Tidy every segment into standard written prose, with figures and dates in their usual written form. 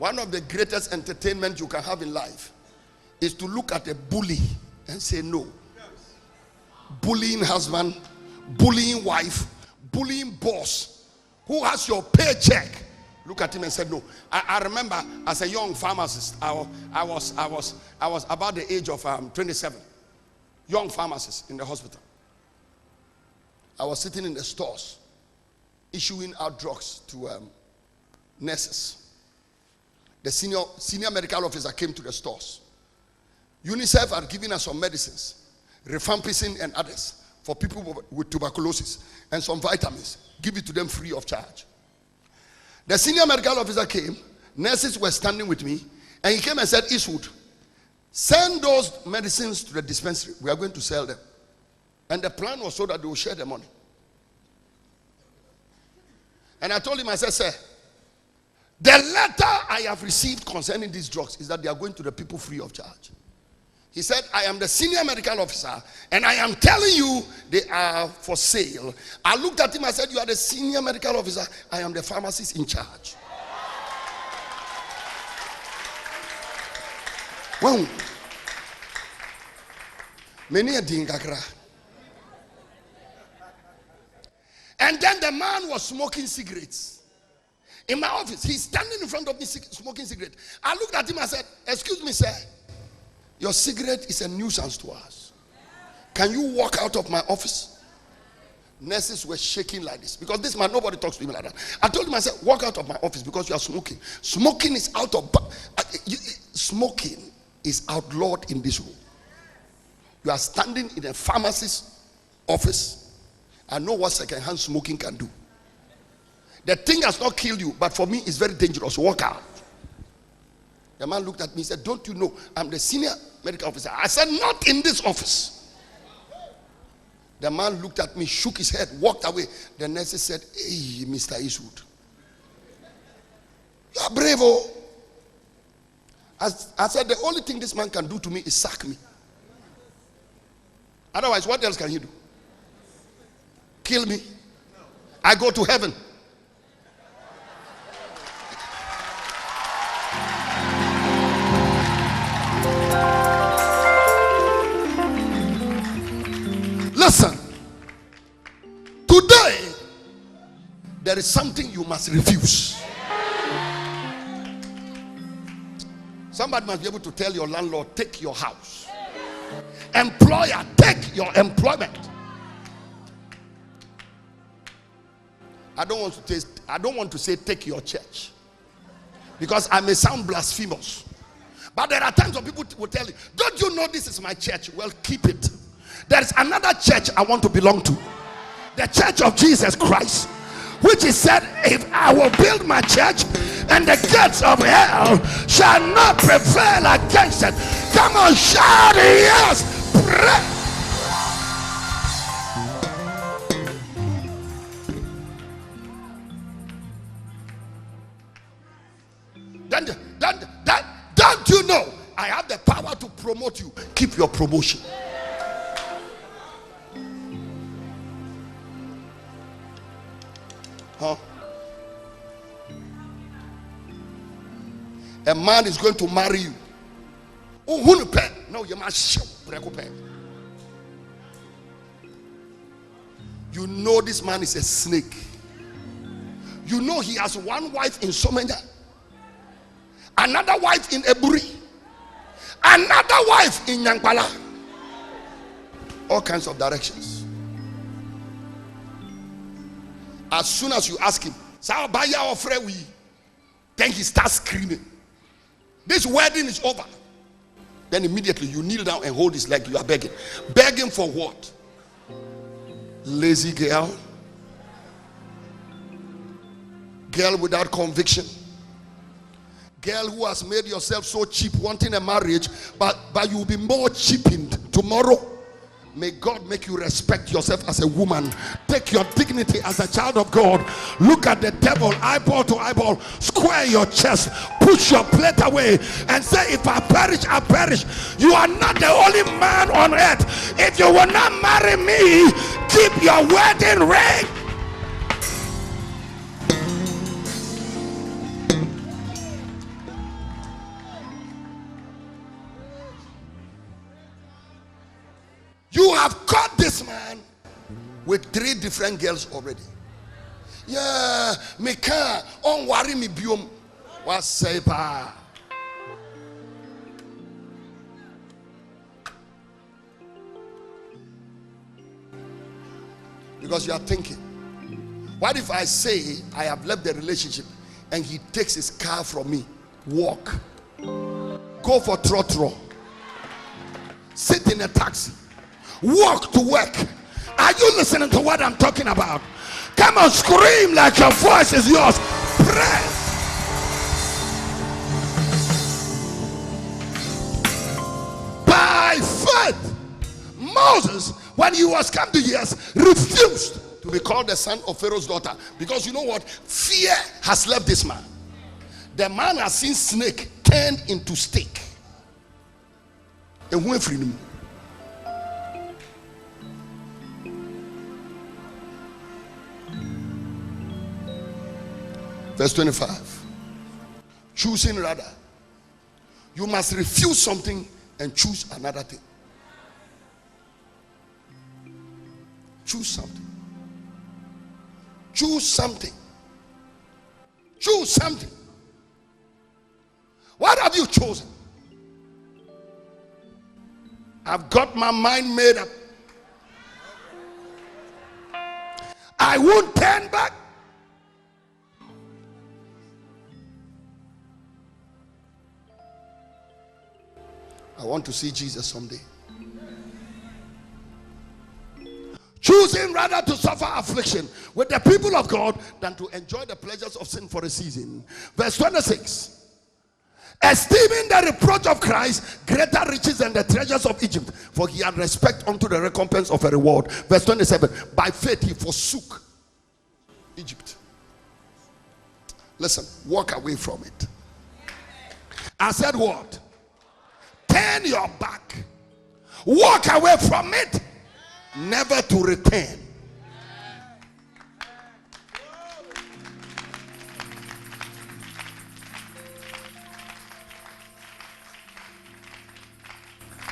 One of the greatest entertainment you can have in life is to look at a bully and say no. Bullying husband, bullying wife, bullying boss who has your paycheck. Look at him and said no. I remember as a young pharmacist, I was about the age of 27. Young pharmacist in the hospital. I was sitting in the stores issuing out drugs to nurses. The senior medical officer came to the stores. UNICEF had given us some medicines, rifampicin and others, for people with tuberculosis, and some vitamins. Give it to them free of charge. The senior medical officer came, nurses were standing with me, and he came and said, Eastwood, send those medicines to the dispensary. We are going to sell them. And the plan was so that they will share the money. And I told him, I said, sir, the letter I have received concerning these drugs is that they are going to the people free of charge. He said, I am the senior medical officer and I am telling you they are for sale. I looked at him, I said, you are the senior medical officer. I am the pharmacist in charge. Well, many a dingakra. And then the man was smoking cigarettes. In my office, he's standing in front of me smoking cigarette. I looked at him and said, excuse me, sir. Your cigarette is a nuisance to us. Can you walk out of my office? Nurses were shaking like this. Because this man, nobody talks to him like that. I told him, I said, walk out of my office because you are smoking. Smoking is smoking is outlawed in this room. You are standing in a pharmacist's office. I know what second-hand smoking can do. The thing has not killed you, but for me, it's very dangerous. Walk out. The man looked at me and said, don't you know I'm the senior medical officer? I said, not in this office. The man looked at me, shook his head, walked away. The nurse said, hey, Mr. Eastwood, you are brave. Oh. I said, the only thing this man can do to me is sack me. Otherwise, what else can he do? Kill me. I go to heaven. Listen, today there is something you must refuse. Somebody must be able to tell your landlord, take your house. Employer, take your employment. I don't want to say take your church, because I may sound blasphemous. But there are times when people will tell you, don't you know this is my church? Well, keep it. There is another church I want to belong to. The Church of Jesus Christ, which is said, if I will build my church and the gates of hell shall not prevail against it. Come on, shout yes. Pray. Don't you know I have the power to promote you? Keep your promotion. Huh? A man is going to marry you. No, you must. You know this man is a snake. You know he has one wife in Somenya, another wife in Eburi, another wife in Nyankpala. All kinds of directions. As soon as you ask him, then he starts screaming. This wedding is over. Then immediately you kneel down and hold his leg. You are begging. Begging for what? Lazy girl. Girl without conviction. Girl who has made yourself so cheap, wanting a marriage, but you will be more cheapened tomorrow. May God make you respect yourself as a woman. Take your dignity as a child of God. Look at the devil eyeball to eyeball. Square your chest. Push your plate away and say, if I perish, I perish. You are not the only man on earth. If you will not marry me, keep your wedding ring. with 3 different girls already. Yeah, me can't on worry me biom. What say pa? Because you are thinking, what if I say I have left the relationship and he takes his car from me? Walk, go for trotro, sit in a taxi, walk to work. Are you listening to what I'm talking about? Come on, scream like your voice is yours. Press. By faith, Moses, when he was come to years, refused to be called the son of Pharaoh's daughter. Because you know what? Fear has left this man. The man has seen snake turned into stick. And went free him. Verse 25. Choosing rather. You must refuse something and choose another thing. Choose something. Choose something. Choose something. What have you chosen? I've got my mind made up. I won't turn back. I want to see Jesus someday. Choosing rather to suffer affliction with the people of God than to enjoy the pleasures of sin for a season. Verse 26. Esteeming the reproach of Christ greater riches than the treasures of Egypt, for he had respect unto the recompense of a reward. Verse 27. By faith he forsook Egypt. Listen, walk away from it. I said what? Turn your back. Walk away from it. Never to return.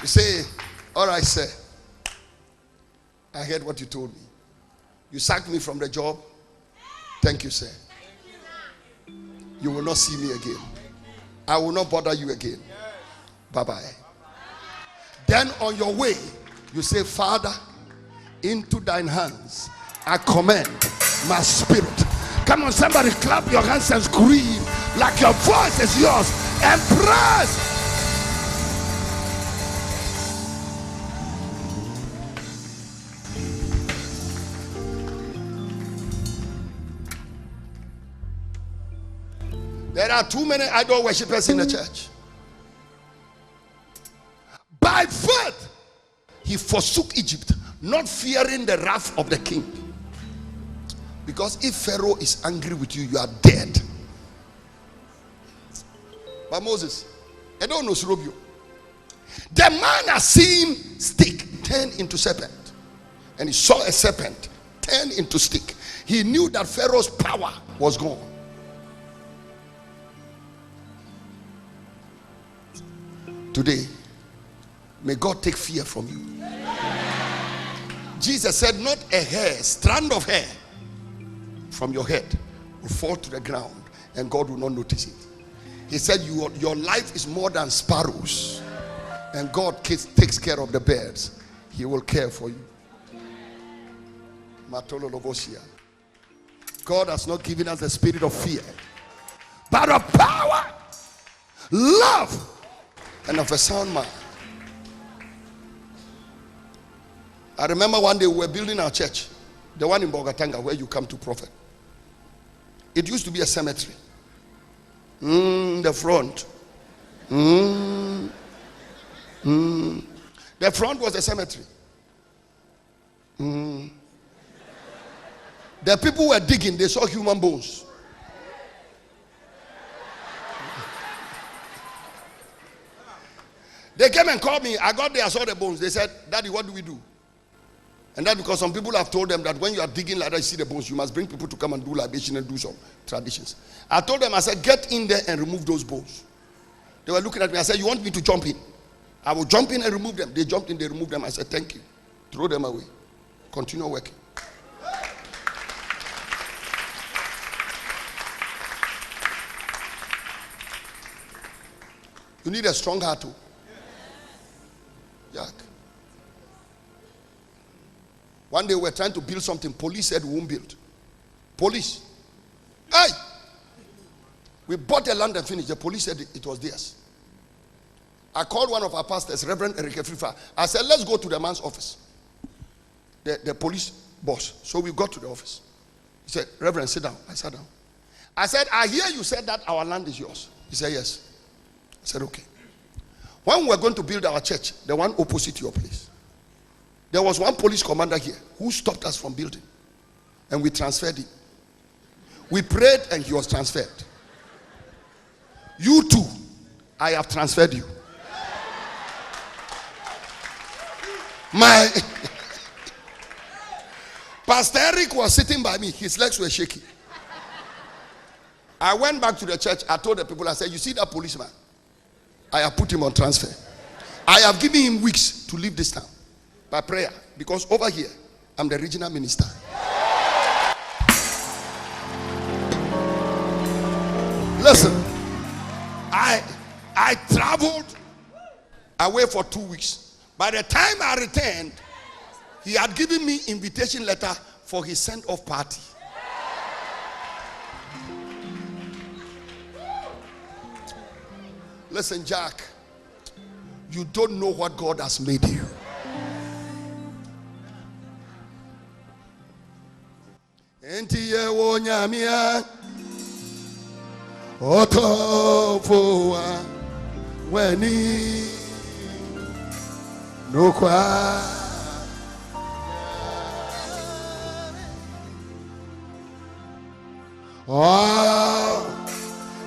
You say, all right, sir, I heard what you told me. You sacked me from the job. Thank you, sir. You will not see me again. I will not bother you again. Bye-bye. Then on your way, you say, Father, into thine hands I commend my spirit. Come on, somebody clap your hands and scream like your voice is yours and press. There are too many idol worshippers in the church. By faith, he forsook Egypt, not fearing the wrath of the king. Because if Pharaoh is angry with you, you are dead. But Moses, I don't know, Surobio. The man has seen stick turn into serpent. And he saw a serpent turn into stick. He knew that Pharaoh's power was gone. Today, may God take fear from you. Jesus said, not a hair, strand of hair from your head will fall to the ground and God will not notice it. He said, your life is more than sparrows, and God takes care of the birds. He will care for you. God has not given us the spirit of fear, but of power, love, and of a sound mind. I remember one day we were building our church, the one in Bogatanga where you come to prophet. It used to be a cemetery. The front. The front was a cemetery. The people were digging, they saw human bones. They came and called me. I got there, I saw the bones. They said, Daddy, what do we do? And that's because some people have told them that when you are digging like that, you see the bones, you must bring people to come and do libation and do some traditions. I told them, I said, get in there and remove those bones. They were looking at me. I said, you want me to jump in? I will jump in and remove them. They jumped in, they removed them. I said, thank you. Throw them away. Continue working. You need a strong heart too. Jack. One day we were trying to build something. Police said we won't build. Police. Hey! We bought the land and finished. The police said it was theirs. I called one of our pastors, Reverend Eric Frifa. I said, let's go to the man's office. The police boss. So we got to the office. He said, Reverend, sit down. I sat down. I said, I hear you said that our land is yours. He said, yes. I said, okay. When we were going to build our church, the one opposite your place, there was one police commander here who stopped us from building. And we transferred him. We prayed and he was transferred. You too, I have transferred you. My Pastor Eric was sitting by me. His legs were shaking. I went back to the church. I told the people, I said, you see that policeman? I have put him on transfer. I have given him weeks to leave this town by prayer. Because over here, I'm the regional minister. Listen, I traveled away for 2 weeks. By the time I returned, he had given me invitation letter for his send-off party. Listen, Jack, you don't know what God has made you. Entiye wonyamia otofoa weni nokwa oh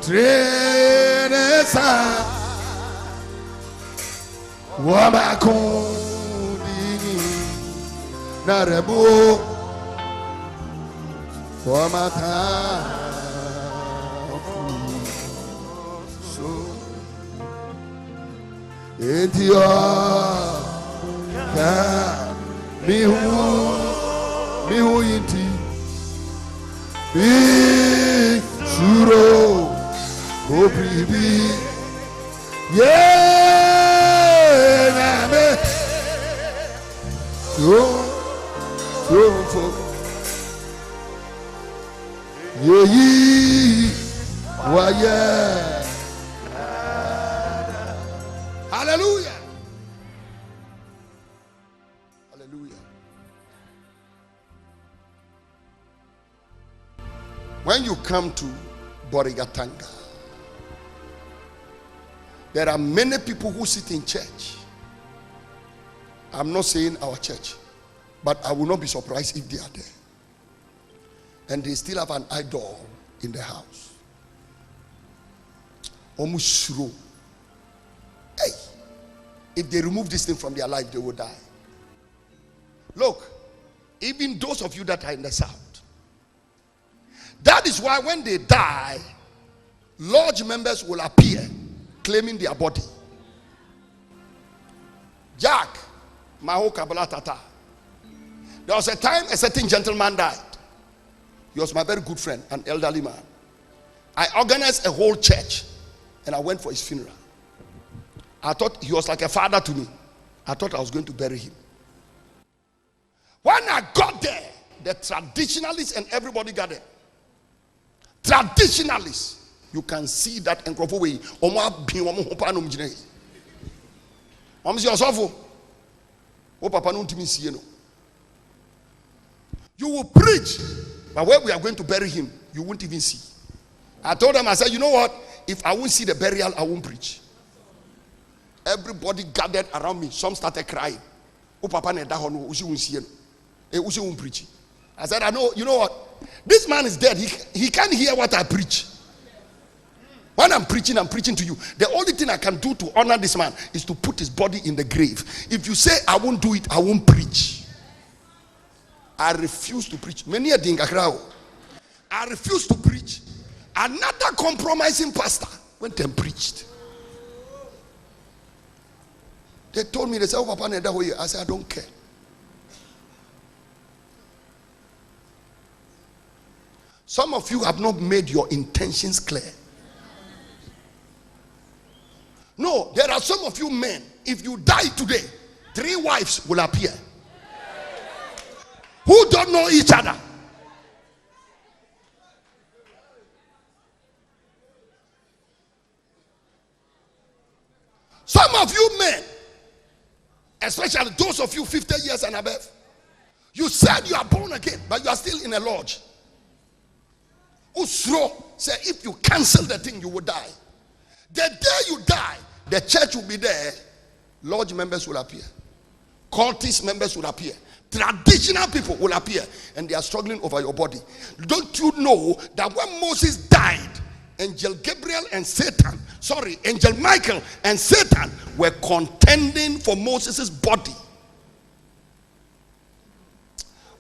trenesa wamakundini narebo wamata so entio ka mihu inti bi suro opribi yeah name so for yeyi waye. Hallelujah. Hallelujah. When you come to Borigatanga, there are many people who sit in church. I'm not saying our church, but I will not be surprised if they are there. And they still have an idol in the house. Omushro. Hey, if they remove this thing from their life, they will die. Look, even those of you that are in the south, that is why when they die, lodge members will appear claiming their body. Jack, Maho Kabbalah Tata. There was a time a certain gentleman died. He was my very good friend, an elderly man. I organized a whole church and I went for his funeral. I thought he was like a father to me. I thought I was going to bury him. When I got there, the traditionalists and everybody gathered. Traditionalists, you can see that enkrofo way. You will preach, but where we are going to bury him, you won't even see. I told them, I said, you know what? If I won't see the burial, I won't preach. Everybody gathered around me. Some started crying. Oh, Papa, won't preach. I said, I know, you know what? This man is dead. He can't hear what I preach. When I'm preaching to you. The only thing I can do to honor this man is to put his body in the grave. If you say I won't do it, I won't preach. I refuse to preach. Many a thing I refuse to preach. Another compromising pastor went and preached. They told me, they said, oh, Papa, I said, I don't care. Some of you have not made your intentions clear. No, there are some of you men, if you die today, 3 wives will appear who don't know each other. Some of you men, especially those of you 50 years and above, you said you are born again, but you are still in a lodge. Usro say if you cancel the thing, you will die. The day you die, the church will be there. Lodge members will appear. Cultist members will appear. Traditional people will appear, and they are struggling over your body. Don't you know that when Moses died, Angel Gabriel and Angel Michael and Satan were contending for Moses' body.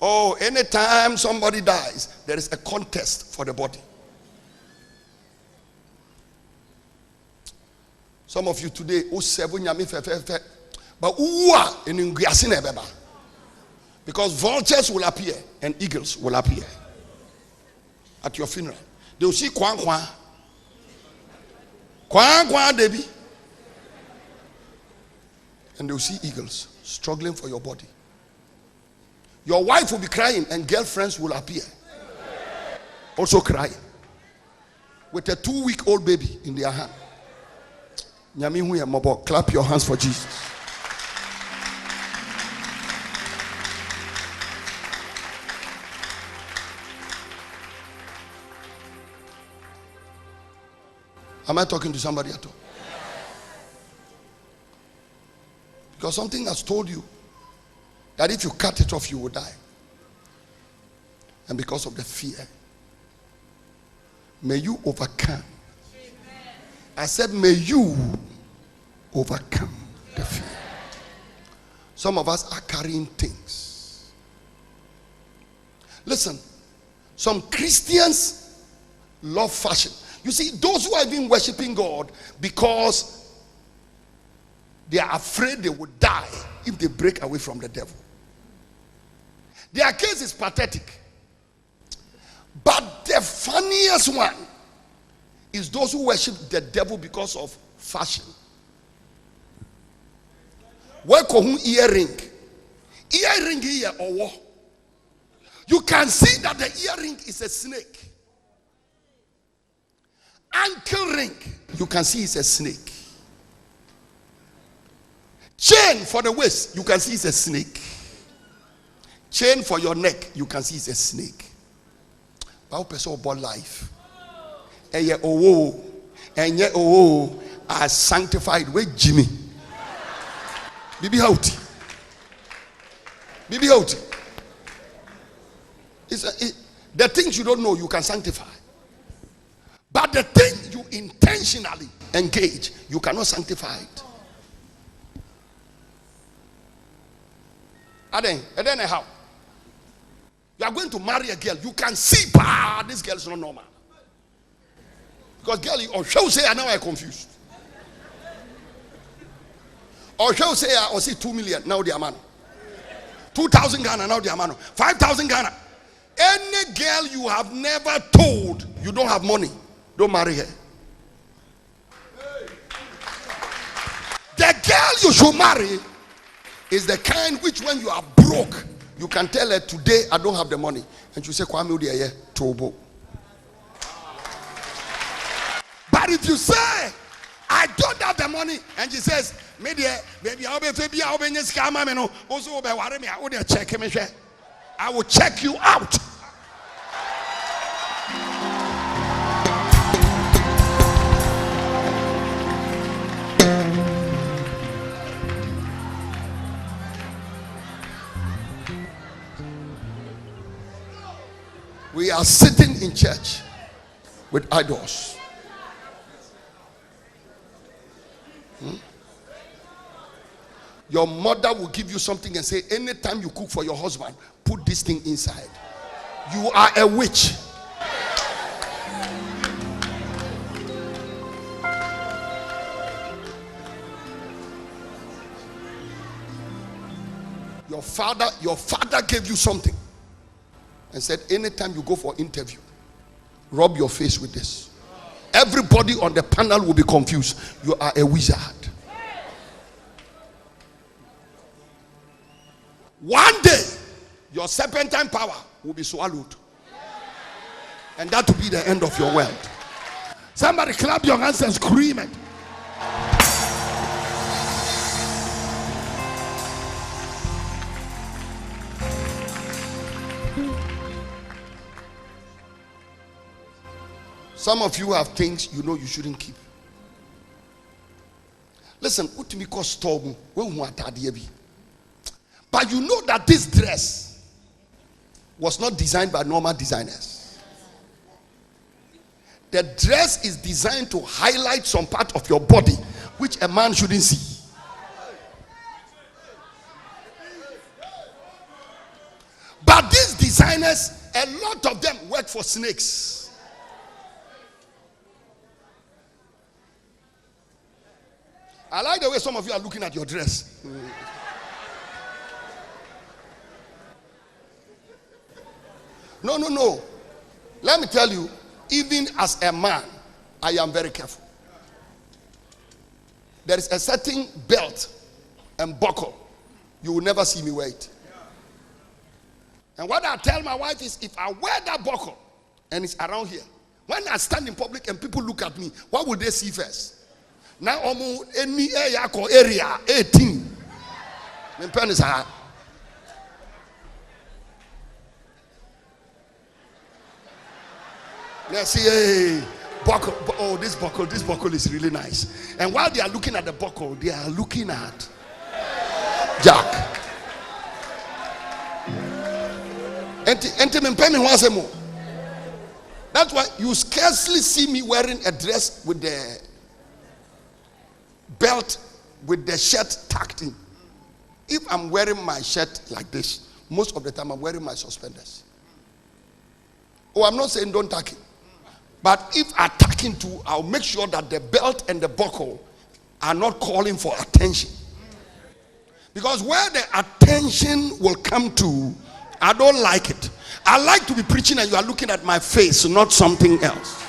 Oh, anytime somebody dies, there is a contest for the body. Some of you today, but because vultures will appear and eagles will appear at your funeral. They will see Kwan Debi, and they will see eagles struggling for your body. Your wife will be crying and girlfriends will appear, also crying, with a 2-week-old baby in their hand. Clap your hands for Jesus. Am I talking to somebody at all? Because something has told you that if you cut it off, you will die. And because of the fear, may you overcome. I said, may you overcome the fear. Some of us are carrying things. Listen, some Christians love fashion. You see, those who have been worshiping God because they are afraid they will die if they break away from the devil. Their case is pathetic. But the funniest one is those who worship the devil because of fashion. Earring here or what? You can see that the earring is a snake. Ankle ring, you can see it's a snake. Chain for the waist, you can see it's a snake. Chain for your neck, you can see it's a snake. But person about life. And yet are sanctified with Jimmy. Bibi Houti. Bibi Houti. The things you don't know, you can sanctify. But the thing you intentionally engage, you cannot sanctify it. And then how? You are going to marry a girl, you can see, this girl is not normal. Because girl, or shall say, now I'm confused. Or shall say, or see 2 million, now they are man. 2,000 Ghana, now they are man. 5,000 Ghana. Any girl you have never told you don't have money, don't marry her. The girl you should marry is the kind which when you are broke, you can tell her today I don't have the money. And she say, Kwame Udiye, Tobo. But if you say, I don't have the money, and she says, maybe I'll be I will check you out. We are sitting in church with idols. Your mother will give you something and say, anytime you cook for your husband, put this thing inside. You are a witch. Your father gave you something and said, anytime you go for interview, rub your face with this. everybody on the panel will be confused. You are a wizard. One day, your serpentine power will be swallowed. And that will be the end of your world. Somebody clap your hands and scream it. Some of you have things you know you shouldn't keep. Listen, put me cause storm. But you know that this dress was not designed by normal designers. The dress is designed to highlight some part of your body which a man shouldn't see. But these designers, a lot of them work for snakes. I like the way some of you are looking at your dress. No. Let me tell you, even as a man, I am very careful. There is a certain belt and buckle you will never see me wear it. And what I tell my wife is, if I wear that buckle and it's around here, when I stand in public and people look at me, what will they see first? Now almost any area 18. My pen is hard. Let's see, hey, buckle. Oh, this buckle is really nice. And while they are looking at the buckle, they are looking at Jack. That's why you scarcely see me wearing a dress with the belt with the shirt tucked in. If I'm wearing my shirt like this, most of the time I'm wearing my suspenders. Oh, I'm not saying don't tuck it. But if I tuck into, I'll make sure that the belt and the buckle are not calling for attention. Because where the attention will come to, I don't like it. I like to be preaching and you are looking at my face, not something else.